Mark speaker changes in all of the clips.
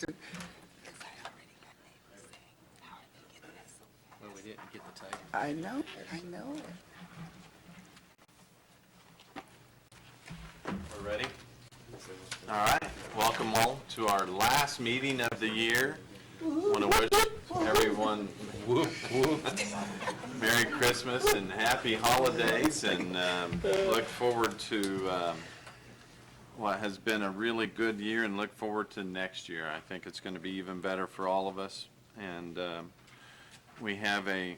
Speaker 1: Well, we didn't get the title.
Speaker 2: I know it, I know it.
Speaker 3: We're ready? All right. Welcome all to our last meeting of the year. I want to wish everyone Merry Christmas and Happy Holidays, and look forward to what has been a really good year, and look forward to next year. I think it's going to be even better for all of us. And we have a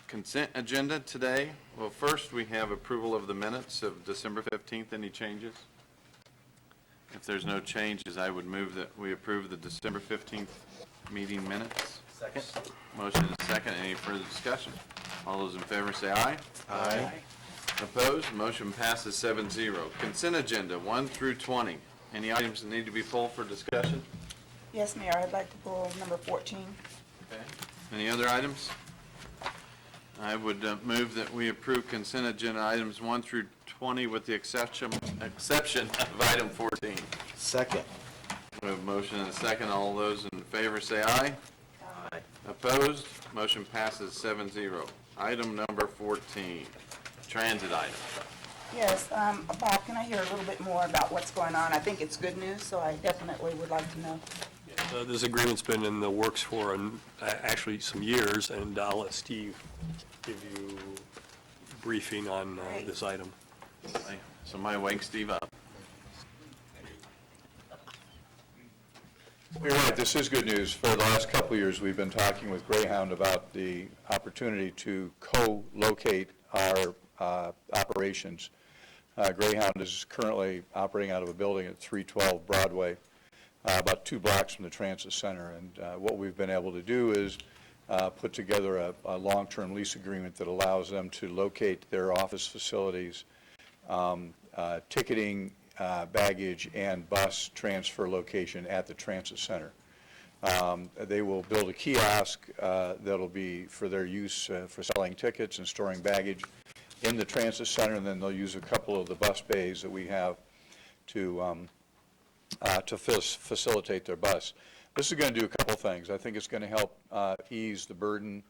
Speaker 3: consent agenda today. Well, first we have approval of the minutes of December 15th. Any changes? If there's no changes, I would move that we approve the December 15th meeting minutes.
Speaker 1: Second.
Speaker 3: Motion is second. Any further discussion? All those in favor say aye.
Speaker 1: Aye.
Speaker 3: Opposed? Motion passes 7-0. Consent agenda 1 through 20. Any items that need to be pulled for discussion?
Speaker 2: Yes, Mayor, I'd like to pull number 14.
Speaker 3: Okay. Any other items? I would move that we approve consent agenda items 1 through 20 with the exception of item 14.
Speaker 1: Second.
Speaker 3: We have a motion and a second. All those in favor say aye.
Speaker 1: Aye.
Speaker 3: Opposed? Motion passes 7-0. Item number 14, transit item.
Speaker 2: Yes, Bob, can I hear a little bit more about what's going on? I think it's good news, so I definitely would like to know.
Speaker 4: This agreement's been in the works for actually some years, and I'll let Steve give you a briefing on this item.
Speaker 3: Somebody wake Steve up.
Speaker 5: You're right, this is good news. For the last couple of years, we've been talking with Greyhound about the opportunity to co-locate our operations. Greyhound is currently operating out of a building at 312 Broadway, about 2 blocks from the transit center. And what we've been able to do is put together a long-term lease agreement that allows them to locate their office facilities, ticketing, baggage, and bus transfer location at the transit center. They will build a kiosk that'll be for their use for selling tickets and storing baggage in the transit center, and then they'll use a couple of the bus bays that we have to facilitate their bus. This is going to do a couple things. I think it's going to help ease the burden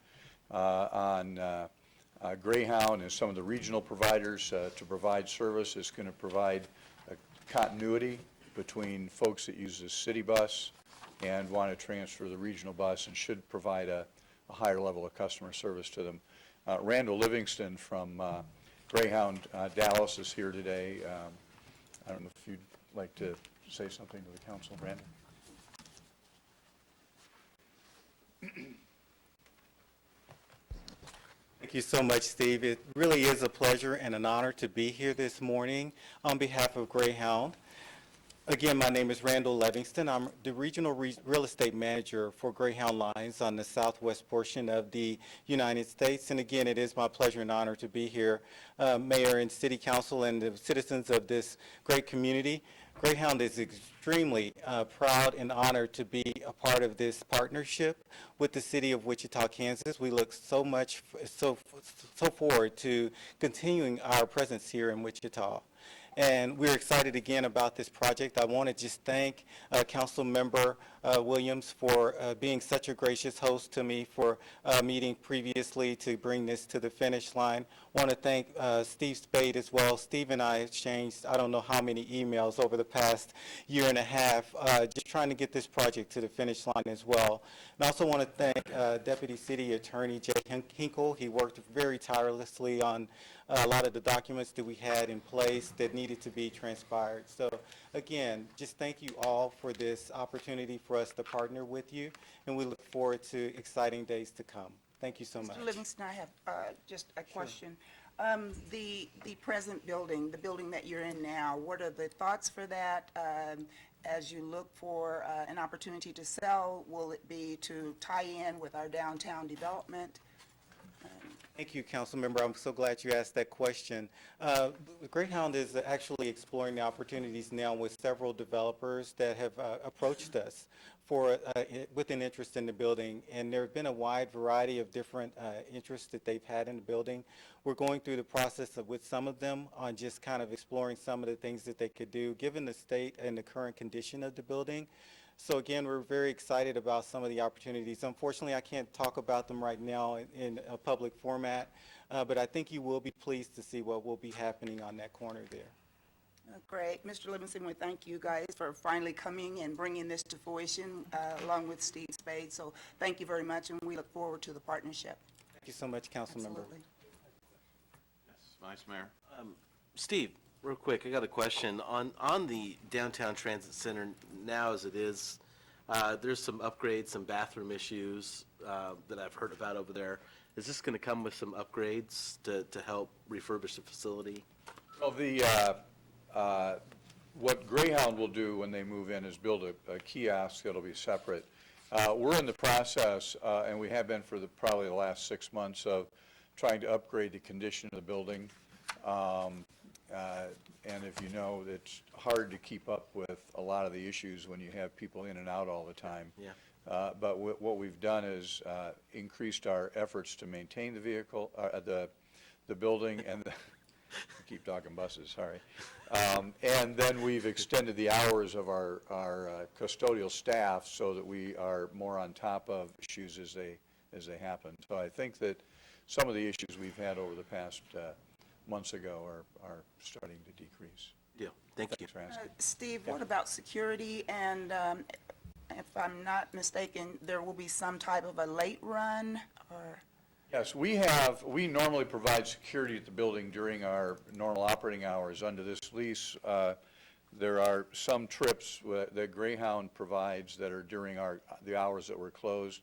Speaker 5: on Greyhound and some of the regional providers to provide service. It's going to provide a continuity between folks that use the city bus and want to transfer the regional bus, and should provide a higher level of customer service to them. Randall Livingston from Greyhound Dallas is here today. I don't know if you'd like to say something to the council, Randall.
Speaker 6: Thank you so much, Steve. It really is a pleasure and an honor to be here this morning on behalf of Greyhound. Again, my name is Randall Livingston. I'm the Regional Real Estate Manager for Greyhound Lines on the southwest portion of the United States. And again, it is my pleasure and honor to be here, Mayor and City Council and the citizens of this great community. Greyhound is extremely proud and honored to be a part of this partnership with the city of Wichita, Kansas. We look so forward to continuing our presence here in Wichita. And we're excited again about this project. I want to just thank Council Member Williams for being such a gracious host to me for meeting previously to bring this to the finish line. I want to thank Steve Spade as well. Steve and I exchanged I don't know how many emails over the past year and a half just trying to get this project to the finish line as well. And I also want to thank Deputy City Attorney Jay Hinkle. He worked very tirelessly on a lot of the documents that we had in place that needed to be transpired. So again, just thank you all for this opportunity for us to partner with you, and we look forward to exciting days to come. Thank you so much.
Speaker 2: Mr. Livingston, I have just a question. The present building, the building that you're in now, what are the thoughts for that as you look for an opportunity to sell? Will it be to tie in with our downtown development?
Speaker 6: Thank you, Council Member. I'm so glad you asked that question. Greyhound is actually exploring the opportunities now with several developers that have approached us for with an interest in the building, and there have been a wide variety of different interests that they've had in the building. We're going through the process with some of them on just kind of exploring some of the things that they could do. Given the state and the current condition of the building, So again, we're very excited about some of the opportunities. Unfortunately, I can't talk about them right now in a public format, but I think you will be pleased to see what will be happening on that corner there.
Speaker 2: Great. Mr. Livingston, we thank you guys for finally coming and bringing this to fruition along with Steve Spade. So thank you very much, and we look forward to the partnership.
Speaker 6: Thank you so much, Council Member.
Speaker 2: Absolutely.
Speaker 3: Yes, Vice Mayor.
Speaker 1: Steve, real quick, I got a question. On the downtown transit center, now as it is, there's some upgrades, some bathroom issues that I've heard about over there. Is this going to come with some upgrades to help refurbish the facility?
Speaker 5: Well, what Greyhound will do when they move in is build a kiosk that'll be separate. We're in the process, and we have been for probably the last 6 months, of trying to upgrade the condition of the building. And if you know, it's hard to keep up with a lot of the issues when you have people in and out all the time.
Speaker 1: Yeah.
Speaker 5: But what we've done is increased our efforts to maintain the vehicle, the building, and keep talking buses, sorry. And then we've extended the hours of our custodial staff so that we are more on top of issues as they happen. So I think that some of the issues we've had over the past months ago are starting to decrease.
Speaker 1: Deal. Thank you.
Speaker 5: Thanks for asking.
Speaker 2: Steve, what about security? And if I'm not mistaken, there will be some type of a late run or?
Speaker 5: Yes, we normally provide security at the building during our normal operating hours. Under this lease, there are some trips that Greyhound provides that are during the hours that we're closed.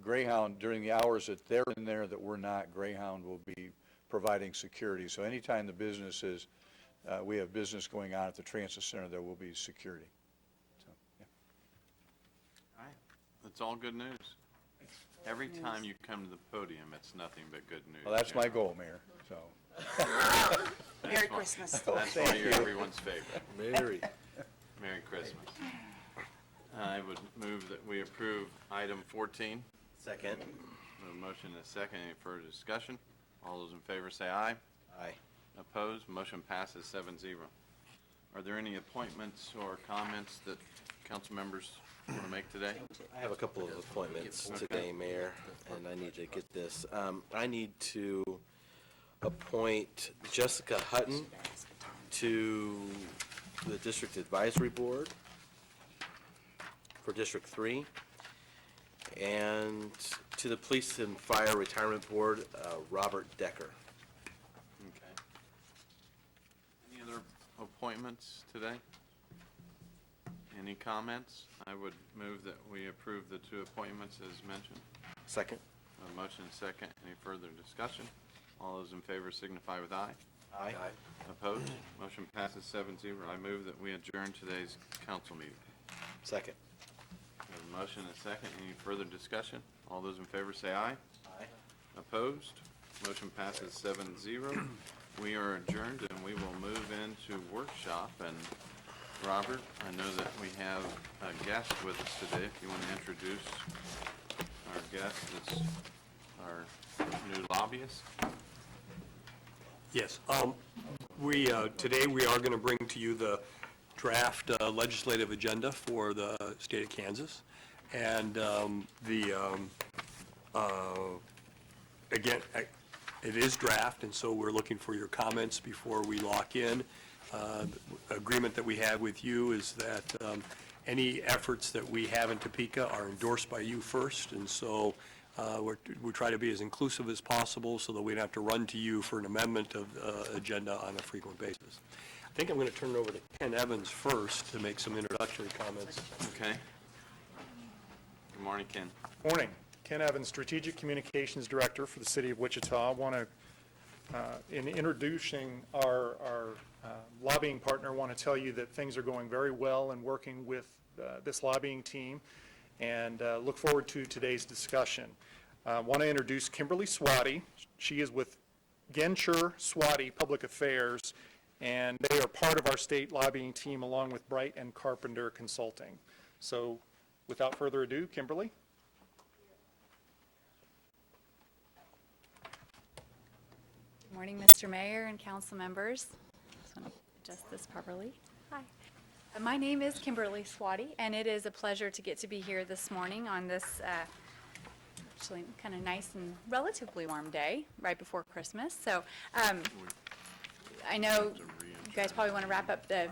Speaker 5: Greyhound, during the hours that they're in there that we're not, Greyhound will be providing security. So anytime the business is, we have business going on at the transit center, there will be security. So, yeah.
Speaker 3: All right, that's all good news. Every time you come to the podium, it's nothing but good news.
Speaker 5: Well, that's my
Speaker 3: General.
Speaker 5: goal, Mayor, so.
Speaker 2: Merry Christmas.
Speaker 3: That's why you're everyone's favorite.
Speaker 1: Merry.
Speaker 3: Merry Christmas. I would move that we approve item 14.
Speaker 1: Second.
Speaker 3: A motion and a second. Any further discussion? All those in favor say aye.
Speaker 1: Aye.
Speaker 3: Opposed? Motion passes 7-0. Are there any appointments or comments that council members want to make today?
Speaker 1: I have a couple of appointments today, Mayor, and I need to get this. I need to appoint Jessica Hutton to the District Advisory Board for District 3, and to the Police and Fire Retirement Board, Robert Decker.
Speaker 3: Okay. Any other appointments today? Any comments? I would move that we approve the two appointments as mentioned.
Speaker 1: Second.
Speaker 3: A motion and second. Any further discussion? All those in favor signify with aye.
Speaker 1: Aye.
Speaker 3: Opposed? Motion passes 7-0. I move that we adjourn today's council meeting.
Speaker 1: Second.
Speaker 3: We have a motion and a second. Any further discussion? All those in favor say aye.
Speaker 1: Aye.
Speaker 3: Opposed? Motion passes 7-0. We are adjourned, and we will move into workshop. And Robert, I know that we have a guest with us today. If you want to introduce our guest, it's our new lobbyist.
Speaker 4: Yes. Today we are going to bring to you the draft legislative agenda for the state of Kansas. And again, it is draft, and so we're looking for your comments before we lock in. The agreement that we have with you is that any efforts that we have in Topeka are endorsed by you first, and so we try to be as inclusive as possible so that we don't have to run to you for an amendment of the agenda on a frequent basis. I think I'm going to turn it over to Ken Evans first to make some introductory comments.
Speaker 3: Okay. Good morning, Ken.
Speaker 7: Morning. Ken Evans, Strategic Communications Director for the City of Wichita. I want to, in introducing our lobbying partner, I want to tell you that things are going very well in working with this lobbying team, and look forward to today's discussion. I want to introduce Kimberly Swati. She is with Genscher Swati Public Affairs, and they are part of our state lobbying team along with Bright and Carpenter Consulting. So without further ado, Kimberly.
Speaker 8: Good morning, Mr. Mayor and council members. Just want to adjust this properly. Hi. My name is Kimberly Swati, and it is a pleasure to get to be here this morning on this actually kind of nice and relatively warm day right before Christmas. So I know you guys probably want to wrap up the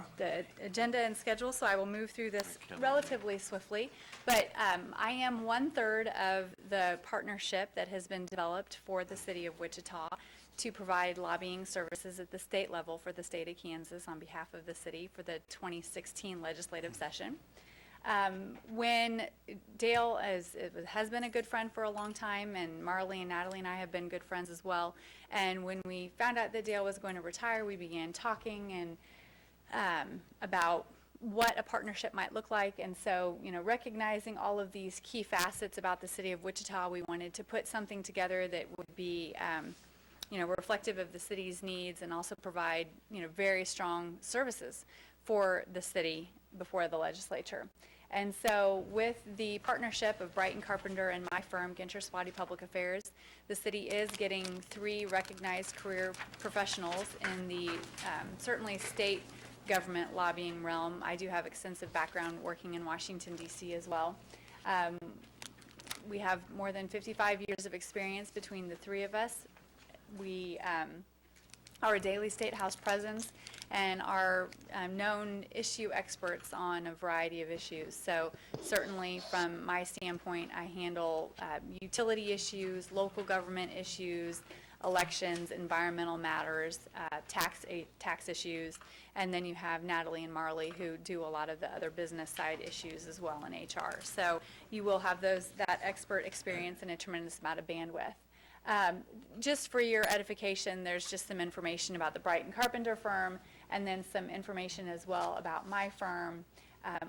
Speaker 8: agenda and schedule, so I will move through this relatively swiftly. But I am 1/3 of the partnership that has been developed for the city of Wichita to provide lobbying services at the state level for the state of Kansas on behalf of the city for the 2016 legislative session. When Dale has been a good friend for a long time, and Marley and Natalie and I have been good friends as well, and when we found out that Dale was going to retire, we began talking and about what a partnership might look like. And so, recognizing all of these key facets about the city of Wichita, we wanted to put something together that would be reflective of the city's needs and also provide, very strong services for the city before the legislature. And so with the partnership of Brighton Carpenter and my firm, Ginter Swati Public Affairs, the city is getting 3 recognized career professionals in the certainly state government lobbying realm. I do have extensive background working in Washington, D.C. as well. We have more than 55 years of experience between the 3 of us. We are a daily state house presence and are known issue experts on a variety of issues. So certainly from my standpoint, I handle utility issues, local government issues, elections, environmental matters, tax issues, and then you have Natalie and Marley who do a lot of the other business side issues as well in HR. So you will have that expert experience and a tremendous amount of bandwidth. Just for your edification, there's just some information about the Brighton Carpenter firm and then some information as well about my firm.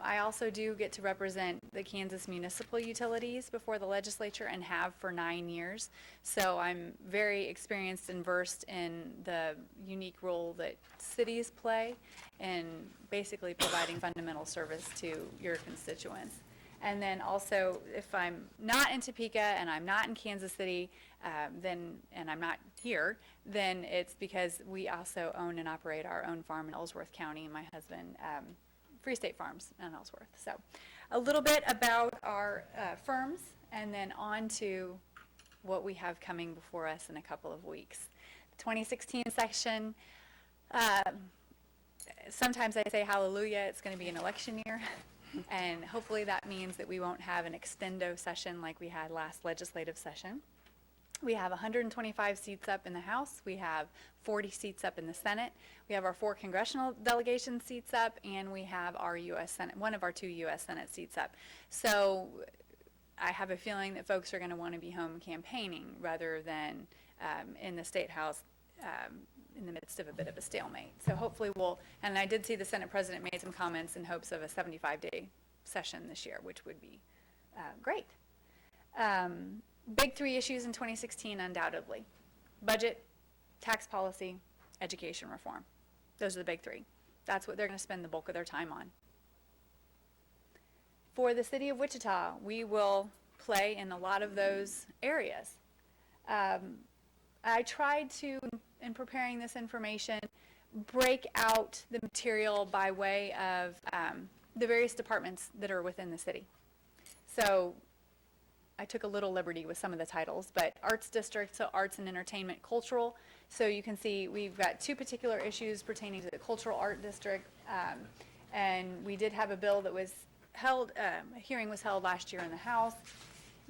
Speaker 8: I also do get to represent the Kansas municipal utilities before the legislature and have for 9 years. So I'm very experienced and versed in the unique role that cities play in basically providing fundamental service to your constituents. And then also, if I'm not in Topeka and I'm not in Kansas City, and I'm not here, then it's because we also own and operate our own farm in Ellsworth County, and my husband, Free State Farms in Ellsworth. So a little bit about our firms, and then on to what we have coming before us in a couple of weeks. 2016 section, sometimes I say hallelujah, it's going to be an election year. And hopefully that means that we won't have an extendo session like we had last legislative session. We have 125 seats up in the House. We have 40 seats up in the Senate. We have our 4 congressional delegation seats up, and we have our U.S. Senate, one of our 2 U.S. Senate seats up. So I have a feeling that folks are going to want to be home campaigning rather than in the State House in the midst of a bit of a stalemate. So hopefully and I did see the Senate President made some comments in hopes of a 75-day session this year, which would be great. Big 3 issues in 2016, undoubtedly. Budget, tax policy, education reform. Those are the big 3. That's what they're going to spend the bulk of their time on. For the city of Wichita, we will play in a lot of those areas. I tried to, in preparing this information, break out the material by way of the various departments that are within the city. So I took a little liberty with some of the titles, but Arts District, so Arts and Entertainment, Cultural. So you can see we've got 2 particular issues pertaining to the Cultural Art District, and we did have a bill that was held, a hearing was held last year in the House.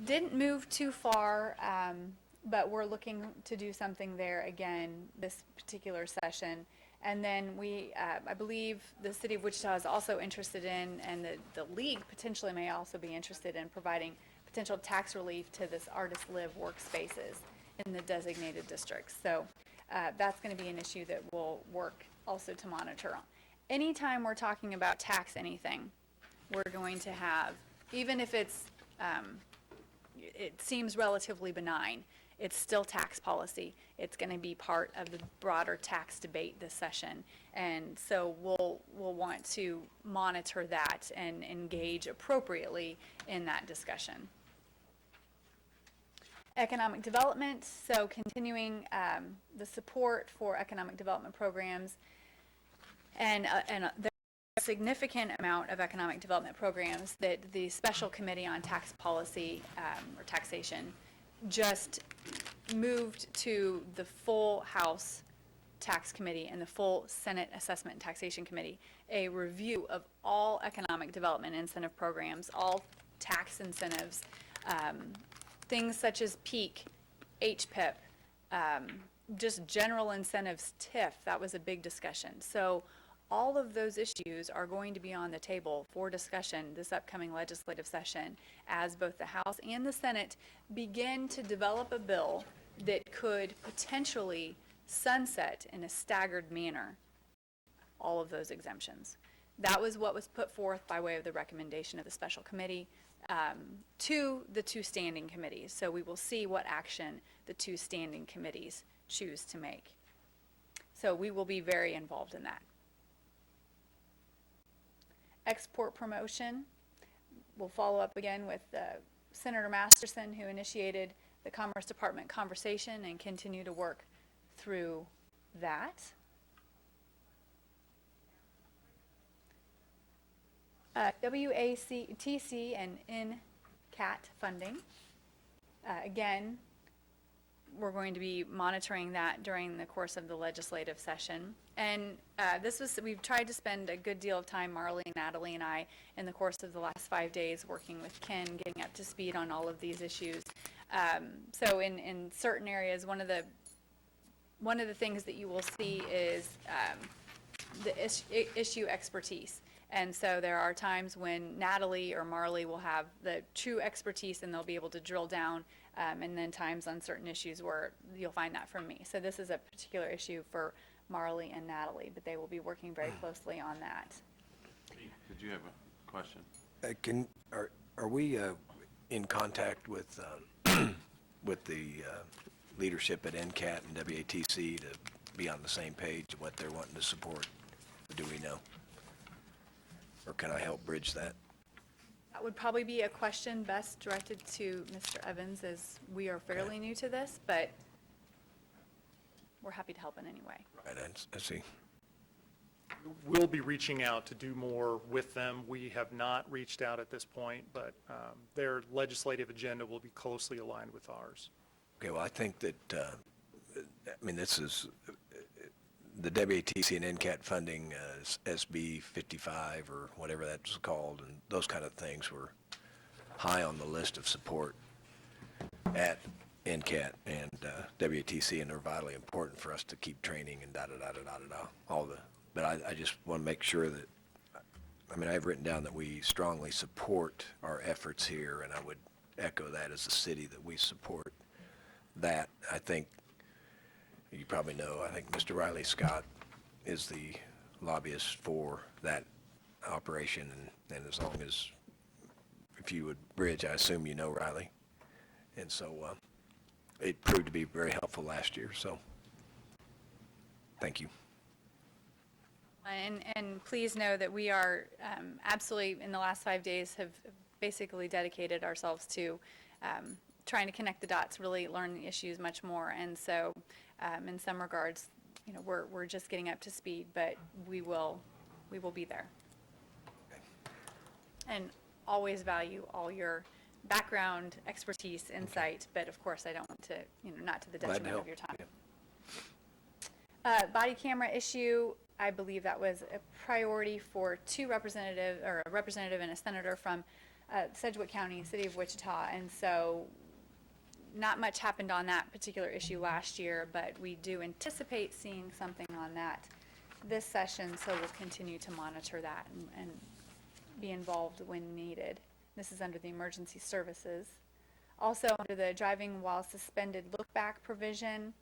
Speaker 8: Didn't move too far, but we're looking to do something there again this particular session. And then I believe the city of Wichita is also interested in, and the league potentially may also be interested in providing potential tax relief to this artist live workspaces in the designated districts. So that's going to be an issue that we'll work also to monitor. Anytime we're talking about tax anything, we're going to have, even if it seems relatively benign, it's still tax policy. It's going to be part of the broader tax debate this session. And so we'll want to monitor that and engage appropriately in that discussion. Economic development, so continuing the support for economic development programs. And significant amount of economic development programs that the Special Committee on Tax Policy or Taxation just moved to the full House Tax Committee and the full Senate Assessment and Taxation Committee a review of all economic development incentive programs, all tax incentives, things such as PEAK, HPIP, just general incentives, TIF. That was a big discussion. So all of those issues are going to be on the table for discussion this upcoming legislative session as both the House and the Senate begin to develop a bill that could potentially sunset in a staggered manner all of those exemptions. That was what was put forth by way of the recommendation of the special committee to the two standing committees. So we will see what action the two standing committees choose to make. So we will be very involved in that. Export promotion, we'll follow up again with Senator Masterson, who initiated the Commerce Department conversation and continue to work through that. WATC and NCAT funding. Again, we're going to be monitoring that during the course of the legislative session. And we've tried to spend a good deal of time, Marley, Natalie, and I, in the course of the last 5 days working with Ken, getting up to speed on all of these issues. So in certain areas, one of the things that you will see is the issue expertise. And so there are times when Natalie or Marley will have the true expertise and they'll be able to drill down, and then times on certain issues where you'll find that from me. So this is a particular issue for Marley and Natalie, but they will be working very closely on that.
Speaker 3: Did you have a question?
Speaker 9: Are we in contact with with the leadership at NCAT and WATC to be on the same page of what they're wanting to support? Or do we know? Or can I help bridge that?
Speaker 8: That would probably be a question best directed to Mr. Evans, as we are fairly new to this, but we're happy to help in any way.
Speaker 9: Right, I see.
Speaker 7: We'll be reaching out to do more with them. We have not reached out at this point, but their legislative agenda will be closely aligned with ours.
Speaker 9: Okay, well, I think that, this is, the WATC and NCAT funding, SB 55 or whatever that's called, and those kind of things were high on the list of support at NCAT and WATC, and they're vitally important for us to keep training and all the, but I just want to make sure that, I've written down that we strongly support our efforts here, and I would echo that as a city, that we support that. I think, you probably know, I think Mr. Riley Scott is the lobbyist for that operation, and as long as, if you would bridge, I assume you know Riley. And so it proved to be very helpful last year, so thank you.
Speaker 8: And please know that we are absolutely, in the last 5 days, have basically dedicated ourselves to trying to connect the dots, really learn the issues much more. And so in some regards, we're just getting up to speed, but we will be there. And always value all your background, expertise, insight, but of course I don't want to, not to the
Speaker 9: Glad to
Speaker 8: detriment of
Speaker 9: help.
Speaker 8: your time.
Speaker 9: Yep.
Speaker 8: Body camera issue, I believe that was a priority for a representative and a senator from Sedgwick County, City of Wichita, and so not much happened on that particular issue last year, but we do anticipate seeing something on that this session, so we'll continue to monitor that and be involved when needed. This is under the emergency services. Also, under the driving while suspended look-back provision,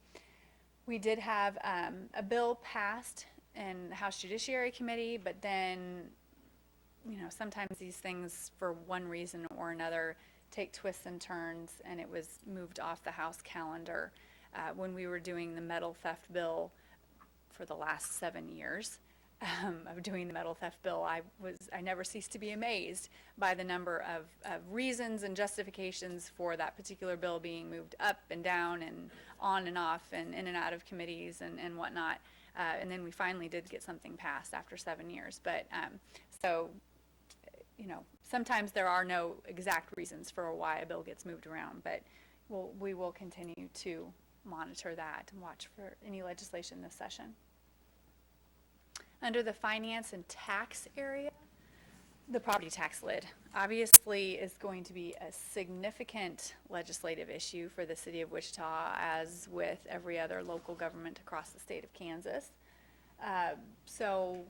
Speaker 8: we did have a bill passed in the House Judiciary Committee, but then, sometimes these things, for one reason or another, take twists and turns, and it was moved off the House calendar. When we were doing the metal theft bill for the last 7 years of doing the metal theft bill, I never ceased to be amazed by the number of reasons and justifications for that particular bill being moved up and down and on and off and in and out of committees and whatnot. And then we finally did get something passed after 7 years. But so, you know, sometimes there are no exact reasons for why a bill gets moved around, but we will continue to monitor that and watch for any legislation this session. Under the finance and tax area, the property tax lid obviously is going to be a significant legislative issue for the city of Wichita, as with every other local government across the state of Kansas. So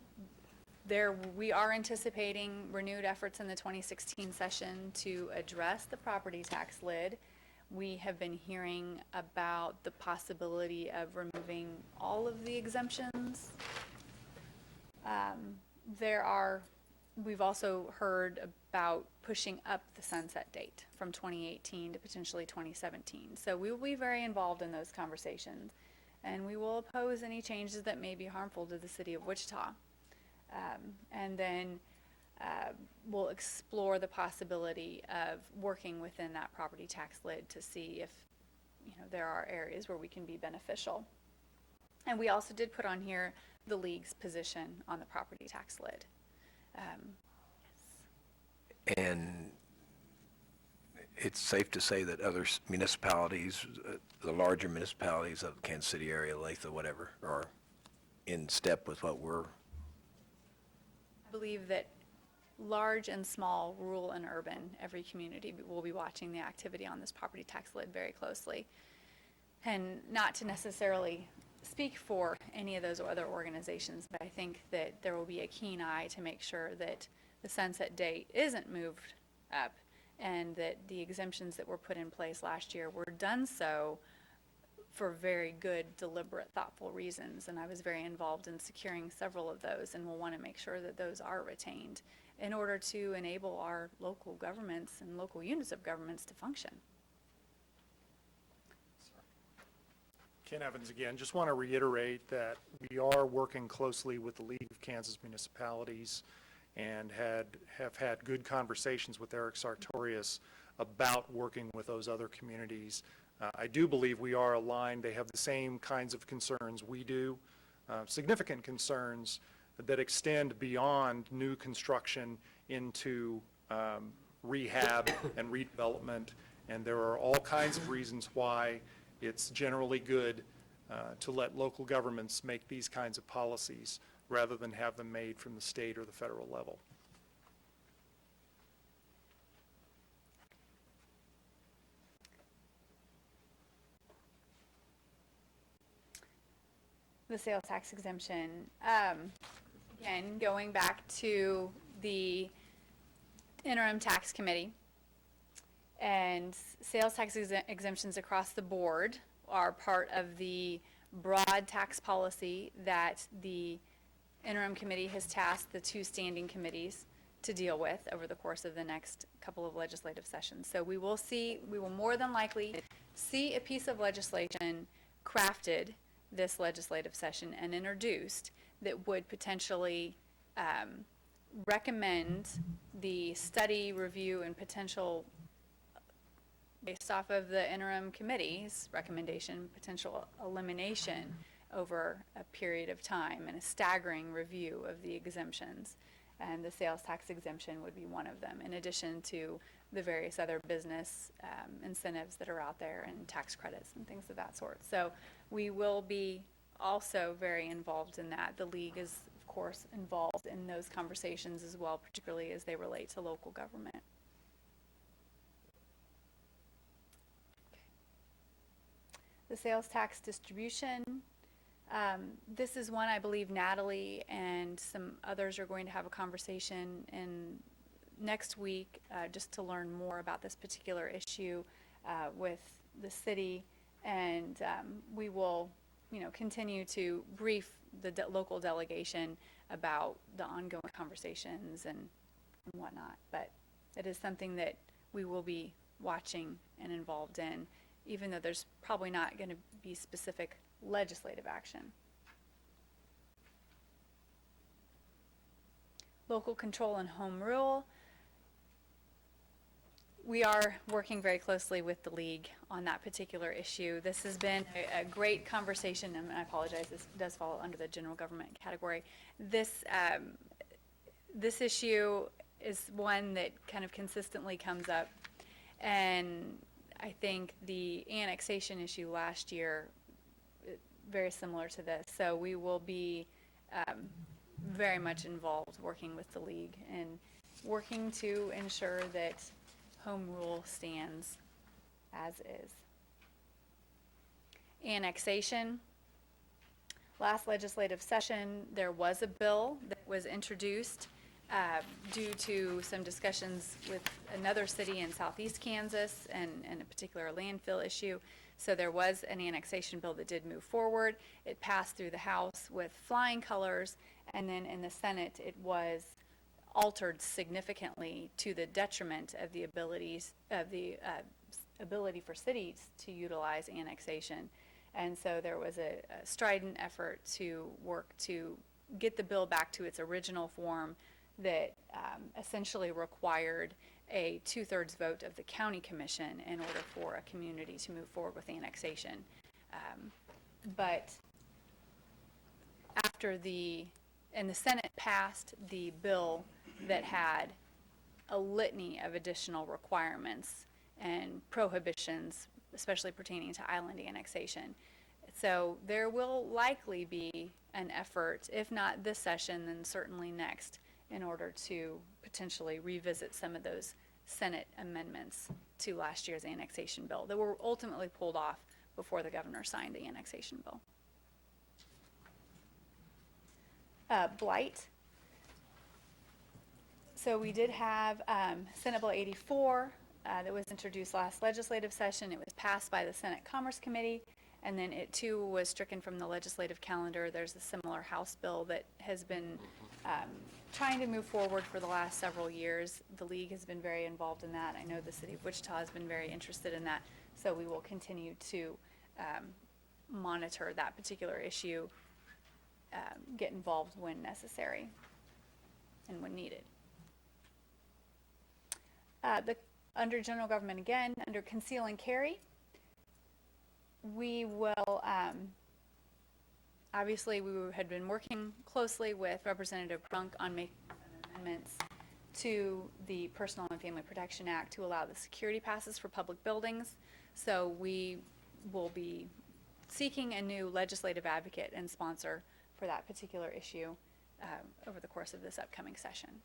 Speaker 8: we are anticipating renewed efforts in the 2016 session to address the property tax lid. We have been hearing about the possibility of removing all of the exemptions. We've also heard about pushing up the sunset date from 2018 to potentially 2017. So we will be very involved in those conversations, and we will oppose any changes that may be harmful to the city of Wichita. And then we'll explore the possibility of working within that property tax lid to see if, you know, there are areas where we can be beneficial. And we also did put on here the league's position on the property tax lid.
Speaker 9: And it's safe to say that other municipalities, the larger municipalities of the Kansas City area, Latha, whatever, are in step with what we're.
Speaker 8: I believe that large and small, rural and urban, every community will be watching the activity on this property tax lid very closely. And not to necessarily speak for any of those other organizations, but I think that there will be a keen eye to make sure that the sunset date isn't moved up, and that the exemptions that were put in place last year were done so for very good, deliberate, thoughtful reasons. And I was very involved in securing several of those, and we'll want to make sure that those are retained in order to enable our local governments and local units of governments to function.
Speaker 7: Ken Evans again. Just want to reiterate that we are working closely with the League of Kansas Municipalities and have had good conversations with Eric Sartorius about working with those other communities. I do believe we are aligned. They have the same kinds of concerns we do, significant concerns that extend beyond new construction into rehab and redevelopment. And there are all kinds of reasons why it's generally good to let local governments make these kinds of policies rather than have them made from the state or the federal level.
Speaker 8: The sales tax exemption, again, going back to the interim tax committee, and sales tax exemptions across the board are part of the broad tax policy that the interim committee has tasked the two standing committees to deal with over the course of the next couple of legislative sessions. So we will more than likely see a piece of legislation crafted this legislative session and introduced that would potentially recommend the study, review, and potential, based off of the interim committee's recommendation, potential elimination over a period of time and a staggering review of the exemptions. And the sales tax exemption would be one of them, in addition to the various other business incentives that are out there and tax credits and things of that sort. So we will be also very involved in that. The league is, of course, involved in those conversations as well, particularly as they relate to local government. The sales tax distribution. This is one I believe Natalie and some others are going to have a conversation in next week just to learn more about this particular issue with the city, and we will, continue to brief the local delegation about the ongoing conversations and whatnot. But it is something that we will be watching and involved in, even though there's probably not going to be specific legislative action. Local control and home rule. we are working very closely with the league on that particular issue. This has been a great conversation, and I apologize, this does fall under the general government category. This issue is one that kind of consistently comes up, and I think the annexation issue last year, very similar to this. So we will be very much involved working with the league and working to ensure that home rule stands as is. Annexation. Last legislative session, there was a bill that was introduced due to some discussions with another city in southeast Kansas and a particular landfill issue. So there was an annexation bill that did move forward. It passed through the House with flying colors, and then in the Senate it was altered significantly to the detriment of the ability for cities to utilize annexation. And so there was a strident effort to work to get the bill back to its original form that essentially required a 2/3 vote of the county commission in order for a community to move forward with annexation. But after the Senate passed the bill that had a litany of additional requirements and prohibitions, especially pertaining to island annexation. So there will likely be an effort, if not this session, then certainly next, in order to potentially revisit some of those Senate amendments to last year's annexation bill that were ultimately pulled off before the governor signed the annexation bill. Blight. So we did have Senate Bill 84 that was introduced last legislative session. It was passed by the Senate Commerce Committee, and then it too was stricken from the legislative calendar. There's a similar House bill that has been trying to move forward for the last several years. The league has been very involved in that. I know the city of Wichita has been very interested in that, so we will continue to monitor that particular issue, get involved when necessary and when needed. Under general government again, under conceal and carry, we will, obviously we had been working closely with Representative Brunk on making amendments to the Personal and Family Protection Act to allow the security passes for public buildings. So we will be seeking a new legislative advocate and sponsor for that particular issue over the course of this upcoming session.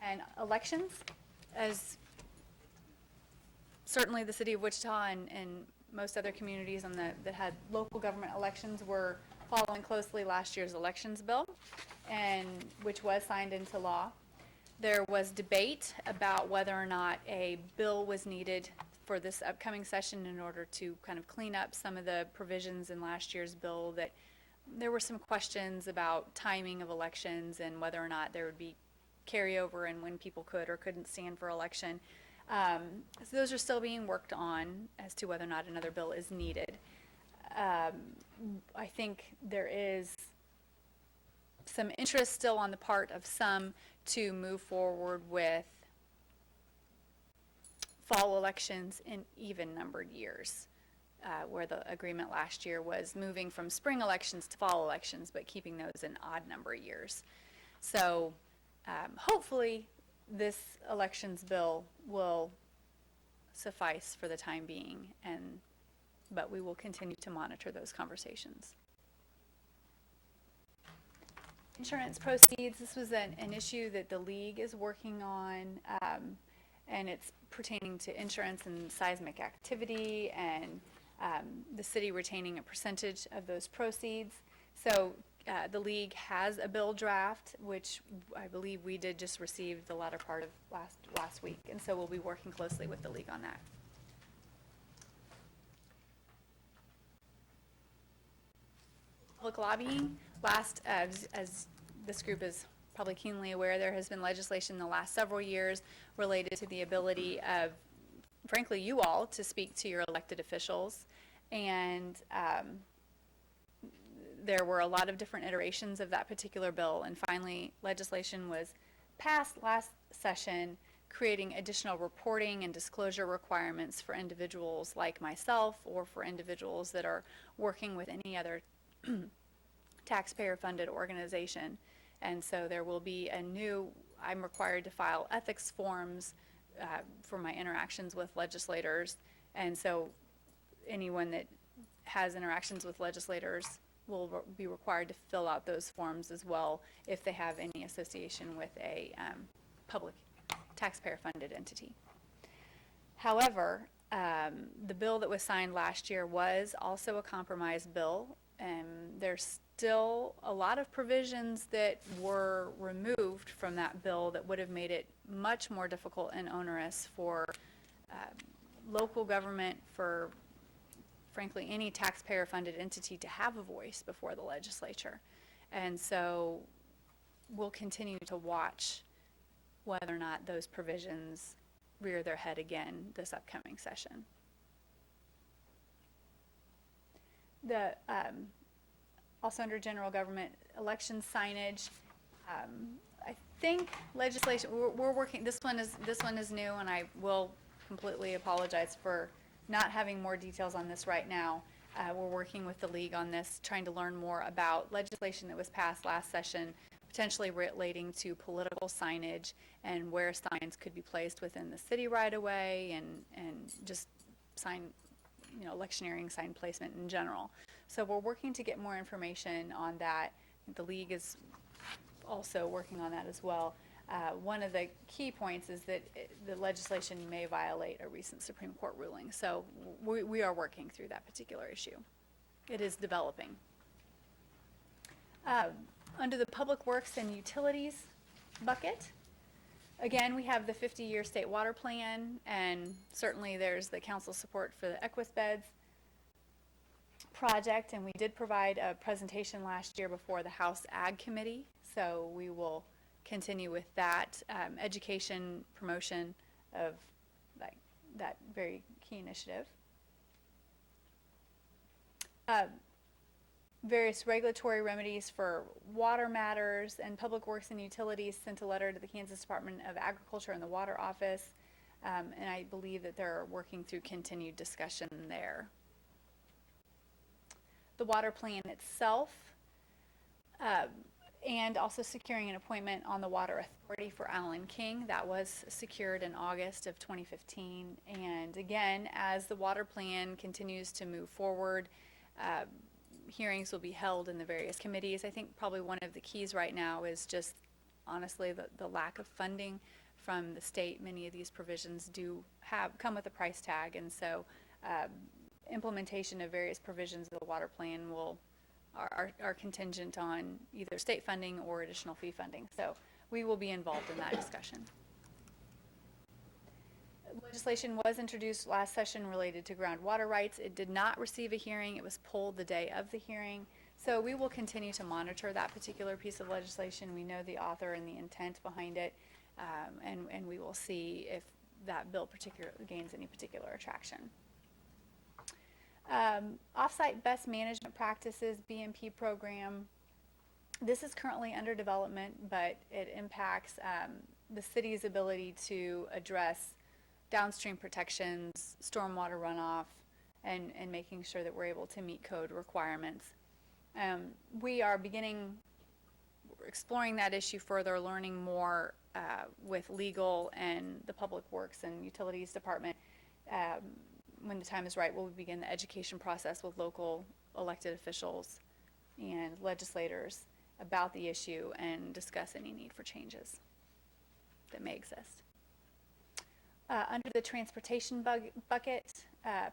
Speaker 8: And elections, as certainly the city of Wichita and most other communities that had local government elections were following closely last year's elections bill, and which was signed into law. There was debate about whether or not a bill was needed for this upcoming session in order to kind of clean up some of the provisions in last year's bill that there were some questions about timing of elections and whether or not there would be carryover and when people could or couldn't stand for election. So those are still being worked on as to whether or not another bill is needed. I think there is some interest still on the part of some to move forward with fall elections in even-numbered years, where the agreement last year was moving from spring elections to fall elections, but keeping those in odd-number years. So hopefully this elections bill will suffice for the time being, but we will continue to monitor those conversations. Insurance proceeds, this was an issue that the league is working on, and it's pertaining to insurance and seismic activity and the city retaining a percentage of those proceeds. So the league has a bill draft, which I believe we did just receive the latter part of last week, and so we'll be working closely with the league on that. Public lobbying, as this group is probably keenly aware, there has been legislation in the last several years related to the ability of, frankly, you all to speak to your elected officials, and there were a lot of different iterations of that particular bill, and finally legislation was passed last session, creating additional reporting and disclosure requirements for individuals like myself or for individuals that are working with any other taxpayer-funded organization. And so there will be I'm required to file ethics forms for my interactions with legislators. And so anyone that has interactions with legislators will be required to fill out those forms as well if they have any association with a public taxpayer-funded entity. However, the bill that was signed last year was also a compromise bill, and there's still a lot of provisions that were removed from that bill that would have made it much more difficult and onerous for local government, for frankly any taxpayer-funded entity to have a voice before the legislature. And so we'll continue to watch whether or not those provisions rear their head again this upcoming session. The also under general government election signage, I think legislation, we're working, this one is new, and I will completely apologize for not having more details on this right now. We're working with the league on this, trying to learn more about legislation that was passed last session, potentially relating to political signage and where signs could be placed within the city right away, and just electioneering sign placement in general. So we're working to get more information on that. The league is also working on that as well. One of the key points is that the legislation may violate a recent Supreme Court ruling. So we are working through that particular issue. It is developing. Under the Public Works and Utilities bucket, again, we have the 50-year state water plan, and certainly there's the council support for the Equus beds project, and we did provide a presentation last year before the House Ag Committee, so we will continue with that education promotion of that very key initiative. Various regulatory remedies for water matters, and Public Works and Utilities sent a letter to the Kansas Department of Agriculture and the Water Office, and I believe that they're working through continued discussion there. The water plan itself, and also securing an appointment on the Water Authority for Alan King. That was secured in August of 2015. And again, as the water plan continues to move forward, hearings will be held in the various committees. I think probably one of the keys right now is just honestly the lack of funding from the state. Many of these provisions come with a price tag, and so implementation of various provisions of the water plan are contingent on either state funding or additional fee funding. So we will be involved in that discussion. Legislation was introduced last session related to groundwater rights. It did not receive a hearing. It was pulled the day of the hearing. So we will continue to monitor that particular piece of legislation. We know the author and the intent behind it, and we will see if that bill gains any particular attraction. Offsite Best Management Practices, BMP program. This is currently under development, but it impacts the city's ability to address downstream protections, stormwater runoff, and making sure that we're able to meet code requirements. We are exploring that issue further, learning more with legal and the Public Works and Utilities Department. When the time is right, we'll begin the education process with local elected officials and legislators about the issue and discuss any need for changes that may exist. Under the transportation bucket,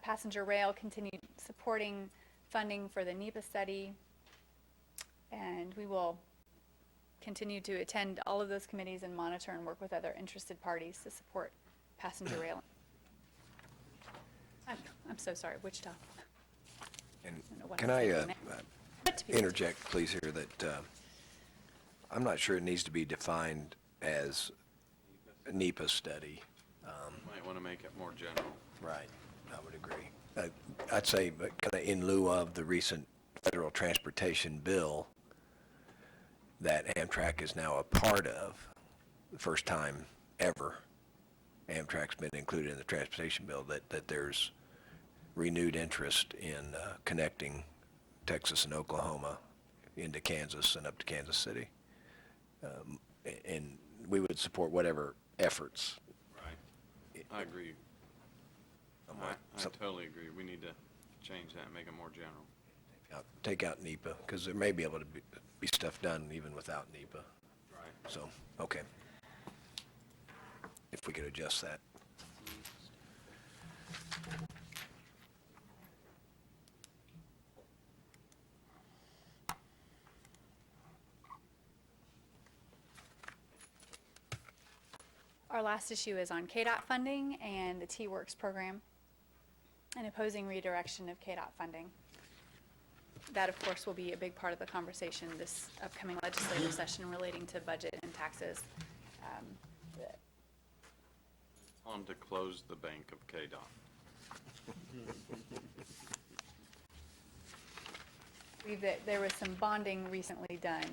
Speaker 8: passenger rail continued supporting funding for the NEPA study, and we will continue to attend all of those committees and monitor and work with other interested parties to support passenger rail. I'm so sorry, Wichita.
Speaker 9: And can I interject, please, here that I'm not sure it needs to be defined as a NEPA study.
Speaker 3: Might want to make it more general.
Speaker 9: Right, I would agree. I'd say kind of in lieu of the recent federal transportation bill that Amtrak is now a part of, the first time ever Amtrak's been included in the transportation bill, that there's renewed interest in connecting Texas and Oklahoma into Kansas and up to Kansas City. And we would support whatever efforts.
Speaker 3: Right. I agree. I totally agree. We need to change that and make it more general.
Speaker 9: Take out NEPA, because there may be able to be stuff done even without NEPA.
Speaker 3: Right.
Speaker 9: So, okay. If we could adjust that.
Speaker 8: Our last issue is on KDOT funding and the T-Works program and opposing redirection of KDOT funding. That, of course, will be a big part of the conversation this upcoming legislative session relating to budget and taxes.
Speaker 3: On to close the bank of KDOT.
Speaker 8: There was some bonding recently done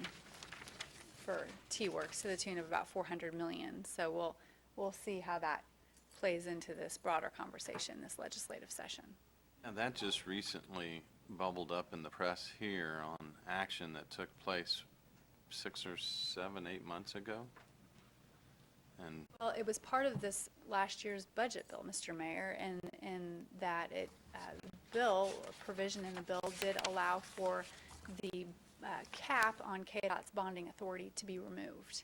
Speaker 8: for T-Works to the tune of about $400 million. So we'll see how that plays into this broader conversation this legislative session.
Speaker 3: And that just recently bubbled up in the press here on action that took place 6 or 7, 8 months ago. And
Speaker 8: Well, it was part of this last year's budget bill, Mr. Mayor, and that bill, provision in the bill did allow for the cap on KDOT's bonding authority to be removed.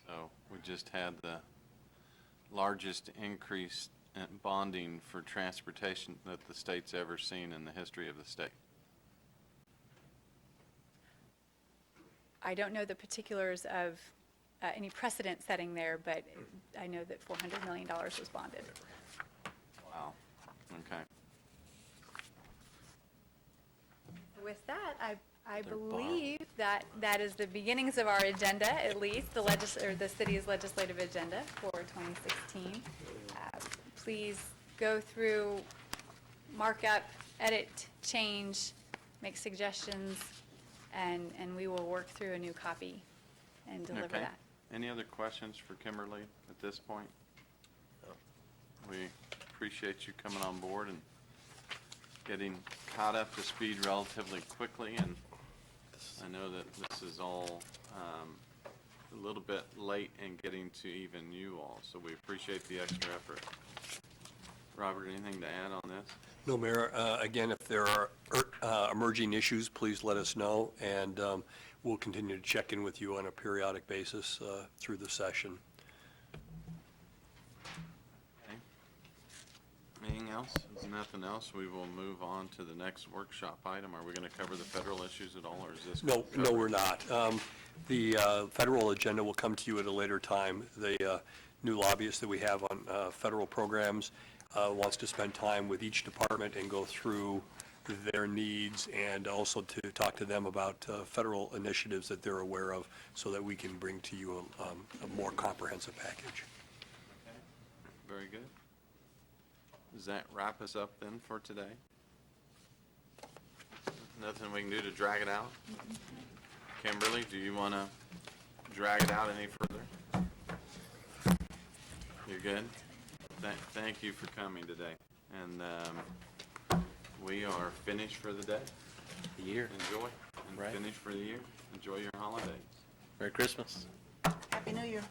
Speaker 3: so we just had the largest increase in bonding for transportation that the state's ever seen in the history of the state.
Speaker 8: I don't know the particulars of any precedent setting there, but I know that $400 million was bonded.
Speaker 3: Wow. Okay.
Speaker 8: With that, I believe that is the beginnings of our agenda, at least, the city's legislative agenda for 2016. Please go through, mark up, edit, change, make suggestions, and we will work through a new copy and deliver
Speaker 3: Okay.
Speaker 8: that.
Speaker 3: Any other questions for Kimberly at this point? We appreciate you coming on board and getting caught up to speed relatively quickly, and I know that this is all a little bit late in getting to even you all, so we appreciate the extra effort. Robert, anything to add on this?
Speaker 4: No, Mayor, again, if there are emerging issues, please let us know, and we'll continue to check in with you on a periodic basis through the session.
Speaker 3: Okay. Anything else? If nothing else, we will move on to the next workshop item. Are we going to cover the federal issues at all, or is this?
Speaker 4: No,
Speaker 3: covered?
Speaker 4: we're not. The federal agenda will come to you at a later time. The new lobbyist that we have on federal programs wants to spend time with each department and go through their needs, and also to talk to them about federal initiatives that they're aware of, so that we can bring to you a more comprehensive package.
Speaker 3: Okay. Very good. Does that wrap us up then for today? Nothing we can do to drag it out? Kimberly, do you want to drag it out any further? You're good? Thank you for coming today. And we are finished for the day.
Speaker 1: The year.
Speaker 3: Enjoy. And
Speaker 1: Right.
Speaker 3: finished for the year. Enjoy your holidays.
Speaker 1: Merry Christmas.
Speaker 2: Happy New Year.